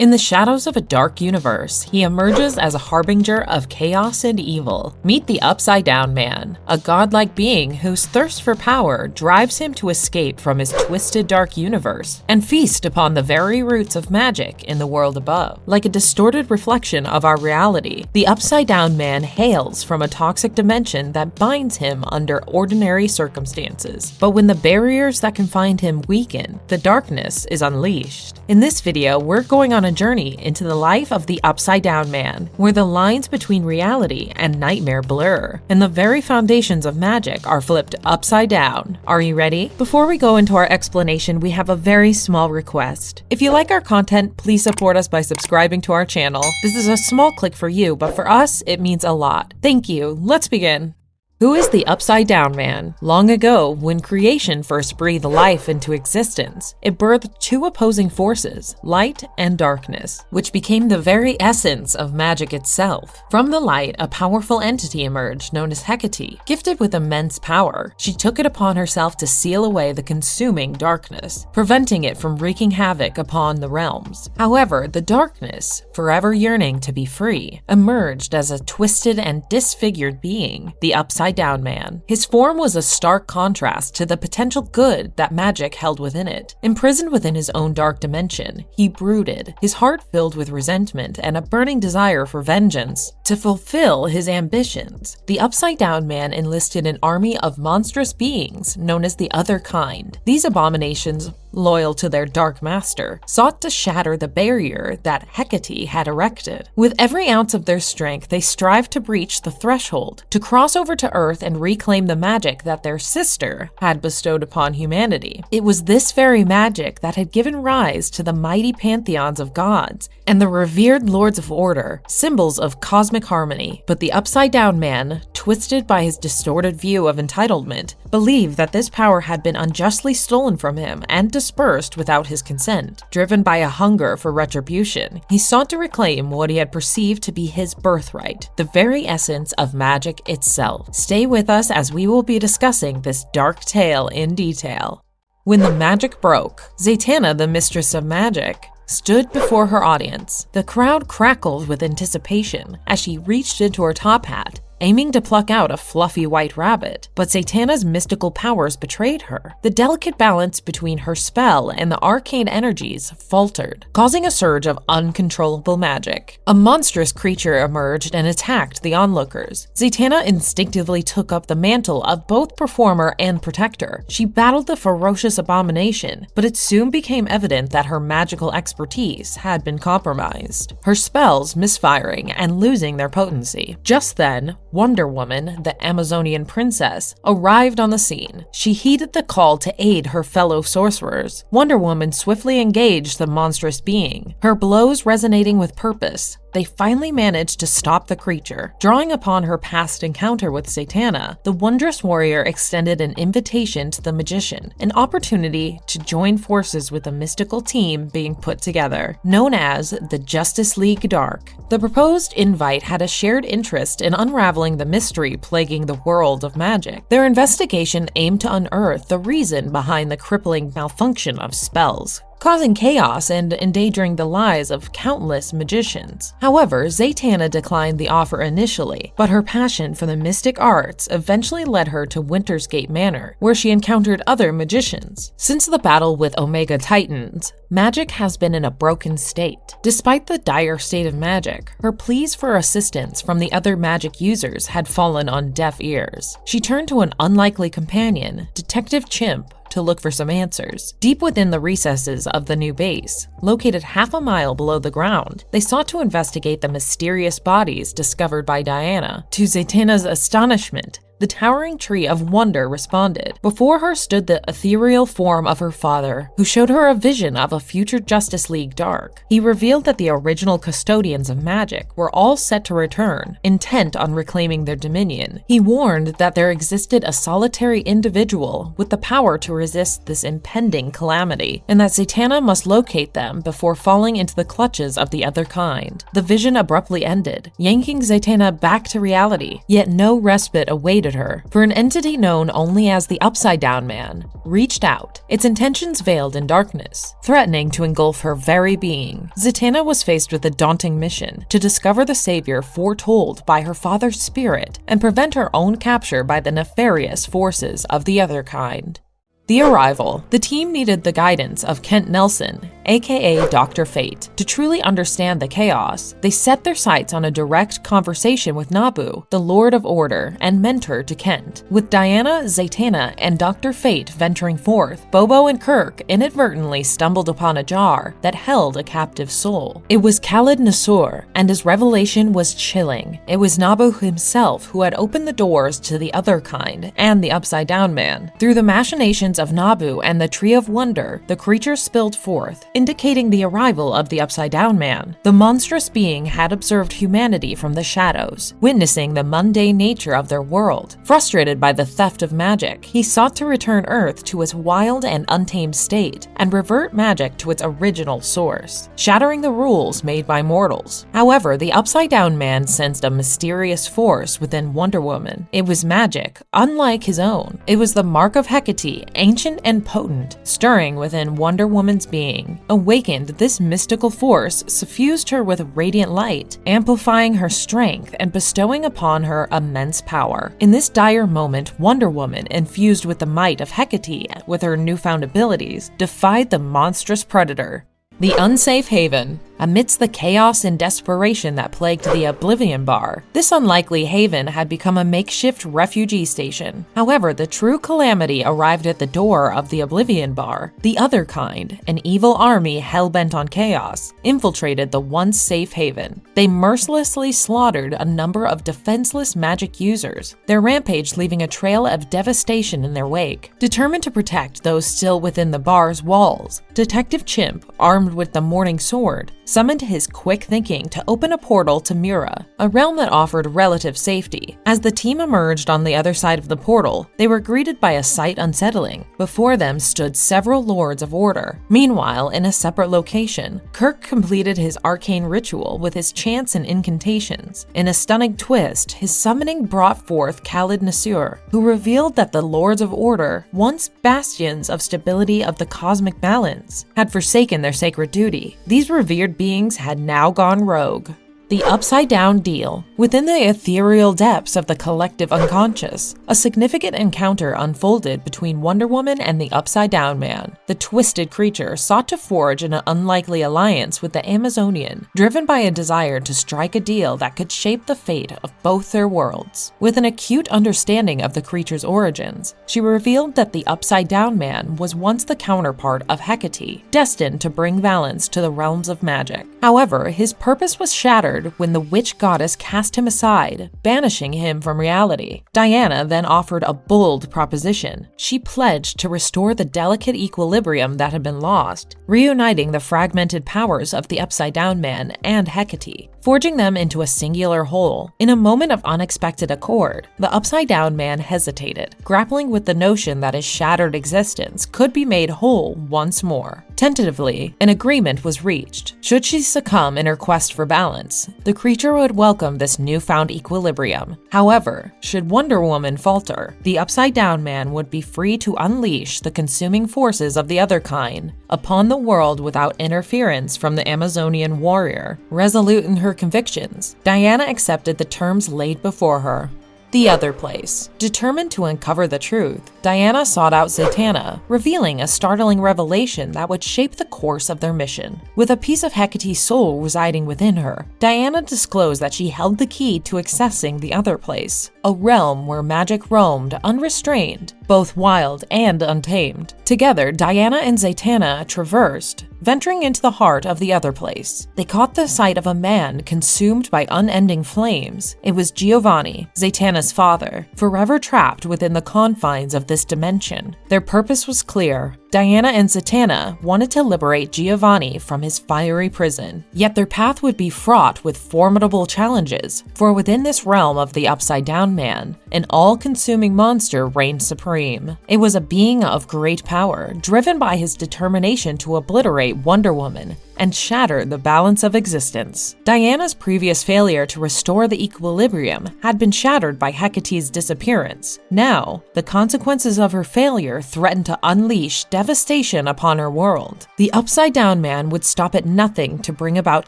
In the shadows of a dark universe, he emerges as a harbinger of chaos and evil. Meet the Upside Down Man, a godlike being whose thirst for power drives him to escape from his twisted dark universe and feast upon the very roots of magic in the world above. Like a distorted reflection of our reality, the Upside Down Man hails from a toxic dimension that binds him under ordinary circumstances. But when the barriers that confine him weaken, the darkness is unleashed. In this video, we're going on a journey into the life of the Upside Down Man, where the lines between reality and nightmare blur, and the very foundations of magic are flipped upside down. Are you ready? Before we go into our explanation, we have a very small request. If you like our content, please support us by subscribing to our channel. This is a small click for you, but for us, it means a lot. Thank you. Let's begin. Who is the Upside Down Man? Long ago, when creation first breathed life into existence, it birthed two opposing forces, light and darkness, which became the very essence of magic itself. From the light, a powerful entity emerged known as Hecate. Gifted with immense power, she took it upon herself to seal away the consuming darkness, preventing it from wreaking havoc upon the realms. However, the darkness, forever yearning to be free, emerged as a twisted and disfigured being, the Upside Down Man. His form was a stark contrast to the potential good that magic held within it. Imprisoned within his own dark dimension, he brooded, his heart filled with resentment and a burning desire for vengeance. To fulfill his ambitions, the Upside Down Man enlisted an army of monstrous beings known as the Other Kind. These abominations, loyal to their dark master, sought to shatter the barrier that Hecate had erected. With every ounce of their strength, they strived to breach the threshold, to cross over to Earth and reclaim the magic that their sister had bestowed upon humanity. It was this very magic that had given rise to the mighty pantheons of gods and the revered lords of order, symbols of cosmic harmony. But the Upside Down Man, twisted by his distorted view of entitlement, believed that this power had been unjustly stolen from him and dispersed without his consent. Driven by a hunger for retribution, he sought to reclaim what he had perceived to be his birthright, the very essence of magic itself. Stay with us as we will be discussing this dark tale in detail. When the magic broke, Zatanna, the mistress of magic, stood before her audience. The crowd crackled with anticipation as she reached into her top hat, aiming to pluck out a fluffy white rabbit, but Zatanna's mystical powers betrayed her. The delicate balance between her spell and the arcane energies faltered, causing a surge of uncontrollable magic. A monstrous creature emerged and attacked the onlookers. Zatanna instinctively took up the mantle of both performer and protector. She battled the ferocious abomination, but it soon became evident that her magical expertise had been compromised, her spells misfiring and losing their potency. Just then, Wonder Woman, the Amazonian princess, arrived on the scene. She heeded the call to aid her fellow sorcerers. Wonder Woman swiftly engaged the monstrous being, her blows resonating with purpose. They finally managed to stop the creature. Drawing upon her past encounter with Zatanna, the wondrous warrior extended an invitation to the magician, an opportunity to join forces with a mystical team being put together, known as the Justice League Dark. The proposed invite had a shared interest in unraveling the mystery plaguing the world of magic. Their investigation aimed to unearth the reason behind the crippling malfunction of spells, causing chaos and endangering the lives of countless magicians. However, Zatanna declined the offer initially, but her passion for the mystic arts eventually led her to Winter's Gate Manor, where she encountered other magicians. Since the battle with Omega Titans, magic has been in a broken state. Despite the dire state of magic, her pleas for assistance from the other magic users had fallen on deaf ears. She turned to an unlikely companion, Detective Chimp, to look for some answers. Deep within the recesses of the new base, located half a mile below the ground, they sought to investigate the mysterious bodies discovered by Diana. To Zatanna's astonishment, the towering tree of wonder responded. Before her stood the ethereal form of her father, who showed her a vision of a future Justice League Dark. He revealed that the original custodians of magic were all set to return, intent on reclaiming their dominion. He warned that there existed a solitary individual with the power to resist this impending calamity, and that Zatanna must locate them before falling into the clutches of the Other Kind. The vision abruptly ended, yanking Zatanna back to reality, yet no respite awaited confronted her, for an entity known only as the Upside Down Man reached out, its intentions veiled in darkness, threatening to engulf her very being. Zatanna was faced with a daunting mission to discover the savior foretold by her father's spirit and prevent her own capture by the nefarious forces of the other kind. The arrival. The team needed the guidance of Kent Nelson, aka Dr. Fate. To truly understand the chaos, they set their sights on a direct conversation with Nabu, the Lord of Order and mentor to Kent. With Diana, Zatanna, and Dr. Fate venturing forth, Bobo and Kirk inadvertently stumbled upon a jar that held a captive soul. It was Khalid Nasur, and his revelation was chilling. It was Nabu himself who had opened the doors to the other kind and the Upside Down Man. Through the machinations of Nabu and the Tree of Wonder, the creature spilled forth, indicating the arrival of the Upside Down Man. The monstrous being had observed humanity from the shadows, witnessing the mundane nature of their world. Frustrated by the theft of magic, he sought to return Earth to its wild and untamed state and revert magic to its original source, shattering the rules made by mortals. However, the Upside Down Man sensed a mysterious force within Wonder Woman. It was magic, unlike his own. It was the mark of Hecate, ancient and potent, stirring within Wonder Woman's being. Awakened, this mystical force suffused her with radiant light, amplifying her strength and bestowing upon her immense power. In this dire moment, Wonder Woman, infused with the might of Hecate with her newfound abilities, defied the monstrous predator. The unsafe haven. Amidst the chaos and desperation that plagued the Oblivion Bar, this unlikely haven had become a makeshift refugee station. However, the true calamity arrived at the door of the Oblivion Bar. The other kind, an evil army hell-bent on chaos, infiltrated the once safe haven. They mercilessly slaughtered a number of defenseless magic users, their rampage leaving a trail of devastation in their wake. Determined to protect those still within the bar's walls, Detective Chimp, armed with the Morning Sword, summoned his quick thinking to open a portal to Mira, a realm that offered relative safety. As the team emerged on the other side of the portal, they were greeted by a sight unsettling. Before them stood several Lords of Order. Meanwhile, in a separate location, Kirk completed his arcane ritual with his chants and incantations. In a stunning twist, his summoning brought forth Khalid Nasur, who revealed that the Lords of Order, once bastions of stability of the cosmic balance, had forsaken their sacred duty. These revered beings had now gone rogue. The Upside Down Deal. Within the ethereal depths of the collective unconscious, a significant encounter unfolded between Wonder Woman and the Upside Down Man. The twisted creature sought to forge an unlikely alliance with the Amazonian, driven by a desire to strike a deal that could shape the fate of both their worlds. With an acute understanding of the creature's origins, she revealed that the Upside Down Man was once the counterpart of Hecate, destined to bring balance to the realms of magic. However, his purpose was shattered when the witch goddess cast him aside, banishing him from reality. Diana then offered a bold proposition. She pledged to restore the delicate equilibrium that had been lost, reuniting the fragmented powers of the Upside Down Man and Hecate, forging them into a singular whole. In a moment of unexpected accord, the Upside Down Man hesitated, grappling with the notion that his shattered existence could be made whole once more. Tentatively, an agreement was reached. Should she succumb in her quest for balance, the creature would welcome this newfound equilibrium. However, should Wonder Woman falter, the Upside Down Man would be free to unleash the consuming forces of the other kind upon the world without interference from the Amazonian warrior. Resolute in her convictions, Diana accepted the terms laid before her. The other place. Determined to uncover the truth, Diana sought out Zatanna, revealing a startling revelation that would shape the course of their mission. With a piece of Hecate's soul residing within her, Diana disclosed that she held the key to accessing the other place, a realm where magic roamed unrestrained, both wild and untamed. Together, Diana and Zatanna traversed, venturing into the heart of the other place. They caught the sight of a man consumed by unending flames. It was Giovanni, Zatanna's father, forever trapped within the confines of this dimension. Their purpose was clear. Diana and Zatanna wanted to liberate Giovanni from his fiery prison, yet their path would be fraught with formidable challenges, for within this realm of the Upside Down Down Man, an all-consuming monster reigned supreme. It was a being of great power, driven by his determination to obliterate Wonder Woman and shatter the balance of existence. Diana's previous failure to restore the equilibrium had been shattered by Hecate's disappearance. Now, the consequences of her failure threatened to unleash devastation upon her world. The Upside-Down Man would stop at nothing to bring about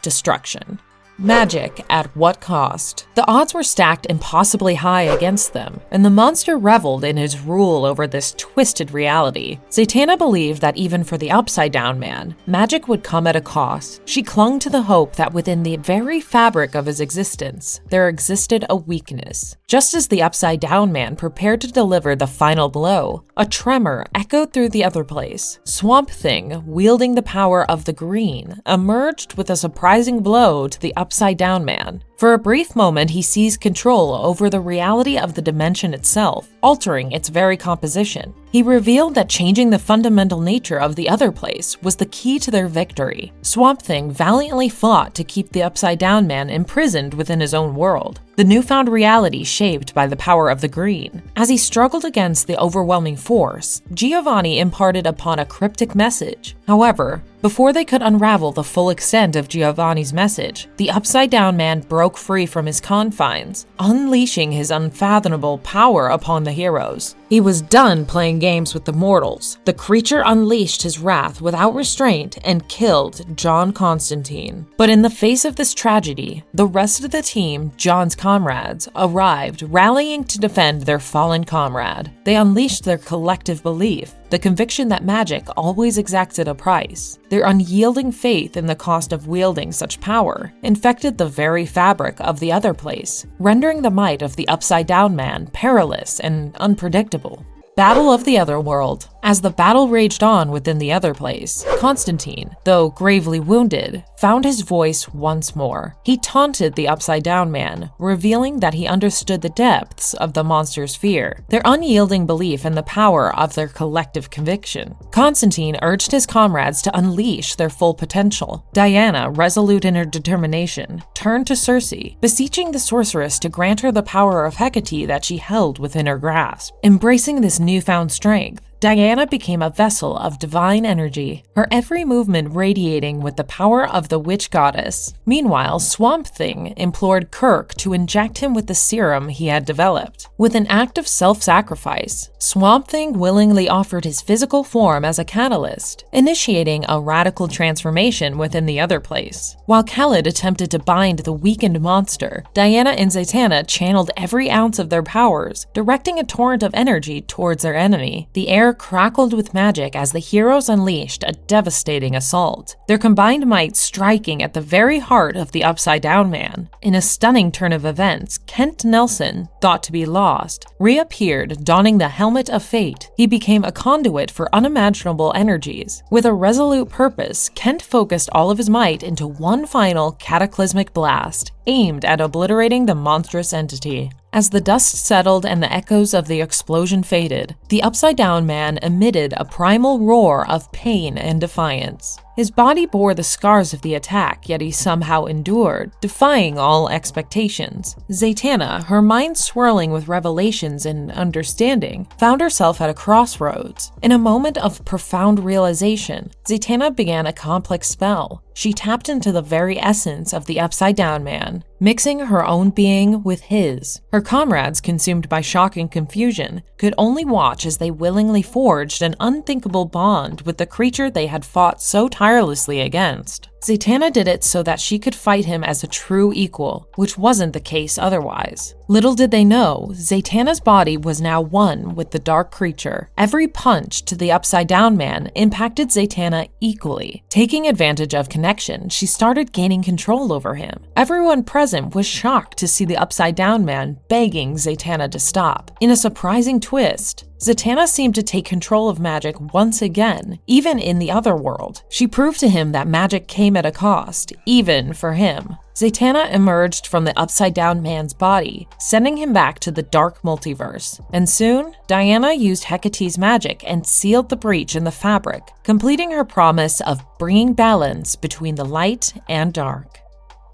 destruction. Magic at what cost? The odds were stacked impossibly high against them, and the monster reveled in his rule over this twisted reality. Zatanna believed that even for the Upside-Down Man, magic would come at a cost. She clung to the hope that within the very fabric of his existence, there existed a weakness. Just as the Upside-Down Man prepared to deliver the final blow, a tremor echoed through the other place. Swamp Thing, wielding the power of the green, emerged with a surprising blow to the Upside-Down Man. For a brief moment, he seized control over the reality of the dimension itself, altering its very composition. He revealed that changing the fundamental nature of the other place was the key to their victory. Swamp Thing valiantly fought to keep the Upside-Down Man imprisoned within his own world, the newfound reality shaped by the power of the green. As he struggled against the overwhelming force, Giovanni imparted upon a cryptic message. However, before they could unravel the full extent of Giovanni's message, the Upside-Down Man broke free from his confines, unleashing his unfathomable power upon the heroes. He was done playing games with the mortals. The creature unleashed his wrath without restraint and killed John Constantine. But in the face of this tragedy, the rest of the team, John's comrades, arrived, rallying to defend their fallen comrade. They unleashed their collective belief, the conviction that magic always exacted a price. Their unyielding faith in the cost of wielding such power infected the very fabric of the other place, rendering the might of the Upside-Down Man perilous and unpredictable. Battle of the Otherworld. As the battle raged on within the other place, Constantine, though gravely wounded, found his voice once more. He taunted the Upside-Down Man, revealing that he understood the depths of the monster's fear, their unyielding belief in the power of their collective conviction. Constantine urged his comrades to unleash their full potential. Diana, resolute in her determination, turned to Circe, beseeching the sorceress to grant her the power of Hecate that she held within her grasp. Embracing this newfound strength, Diana became a vessel of divine energy, her every movement radiating with the power of the witch goddess. Meanwhile, Swamp Thing implored Kirk to inject him with the serum he had developed. With an act of self-sacrifice, Swamp Thing willingly offered his physical form as a catalyst, initiating a radical transformation within the other place. While Khaled attempted to bind the weakened monster, Diana and Zatanna channeled every ounce of their powers, directing a torrent of energy towards their enemy. The air crackled with magic as the heroes unleashed a devastating assault, their combined might striking at the very heart of the Upside-Down Man. In a stunning turn of events, Kent Nelson, thought to be lost, reappeared donning the helmet of fate. He became a conduit for unimaginable energies. With a resolute purpose, Kent focused all of his might into one final cataclysmic blast, aimed at obliterating the monstrous entity. As the dust settled and the echoes of the explosion faded, the Upside-Down Man emitted a primal roar of pain and defiance. His body bore the scars of the attack, yet he somehow endured, defying all expectations. Zatanna, her mind swirling with revelations and understanding, found herself at a crossroads. In a moment of profound realization, Zatanna began a complex spell. She tapped into the very essence of the Upside-Down Man, mixing her own being with his. Her comrades, consumed by shock and confusion, could only watch as they willingly forged an unthinkable bond with the creature they had fought so tirelessly against. Zatanna did it so that she could fight him as a true equal, which wasn't the case otherwise. Little did they know, Zatanna's body was now one with the dark creature. Every punch to the Upside-Down Man impacted Zatanna equally. Taking advantage of connection, she started gaining control over him. Everyone present was shocked to see the Upside-Down Man begging Zatanna to stop. In a surprising twist, Zatanna seemed to take control of magic once again, even in the other world. She proved to him that magic came at a cost, even for him. Zatanna emerged from the Upside-Down Man's body, sending him back to the dark multiverse. And soon, Diana used Hecate's magic and sealed the breach in the fabric, completing her promise of bringing balance between the light and dark.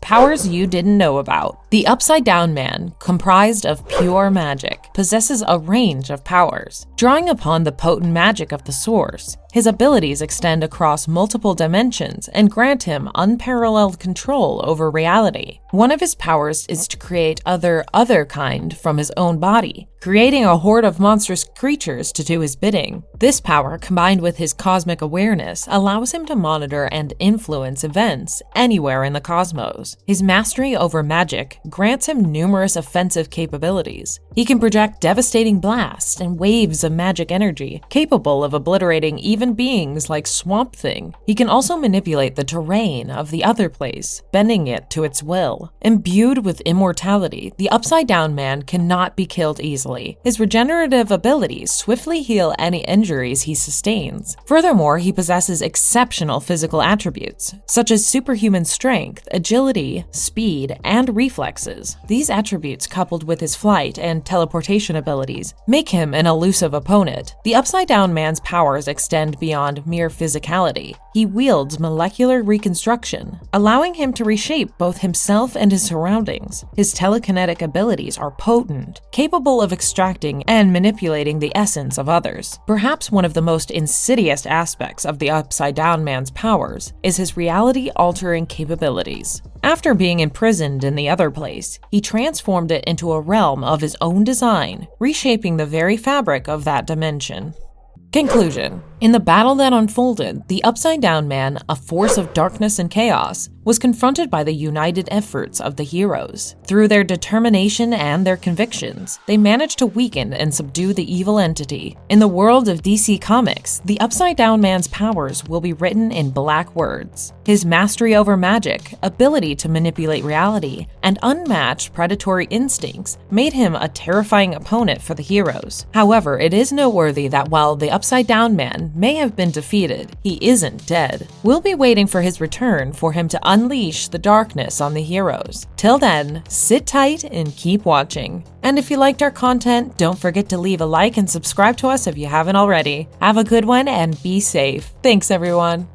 Powers you didn't know about. The Upside Down Man, comprised of pure magic, possesses a range of powers. Drawing upon the potent magic of the source, his abilities extend across multiple dimensions and grant him unparalleled control over reality. One of his powers is to create other kind from his own body, creating a horde of monstrous creatures to do his bidding. This power, combined with his cosmic awareness, allows him to monitor and influence events anywhere in the cosmos. His mastery over magic grants him numerous offensive capabilities. He can project devastating blasts and waves of magic energy, capable of obliterating even beings like Swamp Thing. He can also manipulate the terrain of the other place, bending it to its will. Imbued with immortality, the Upside Down Man cannot be killed easily. His regenerative abilities swiftly heal any injuries he sustains. Furthermore, he possesses exceptional physical attributes, such as superhuman strength, agility, speed, and reflexes. These attributes, coupled with his flight and teleportation abilities, make him an elusive opponent. The Upside Down Man's powers extend beyond mere physicality. He wields molecular reconstruction, allowing him to reshape both himself and his surroundings. His telekinetic abilities are potent, capable of extracting and manipulating the essence of others. Perhaps one of the most insidious aspects of the Upside Down Man's powers is his reality-altering capabilities. After being imprisoned in the other place, he transformed it into a realm of his own design, reshaping the very fabric of that dimension. Conclusion. In the battle that unfolded, the Upside Down Man, a force of darkness and chaos, was confronted by the united efforts of the heroes. Through their determination and their convictions, they managed to weaken and subdue the evil entity. In the world of DC Comics, the Upside Down Man's powers will be written in black words. His mastery over magic, ability to manipulate reality, and unmatched predatory instincts made him a terrifying opponent for the heroes. However, it is noteworthy that while the Upside Down Man may have been defeated, he isn't dead. We'll be waiting for his return for him to unleash the darkness on the heroes. Till then, sit tight and keep watching. And if you liked our content, don't forget to leave a like and subscribe to us if you haven't already. Have a good one and be safe. Thanks, everyone.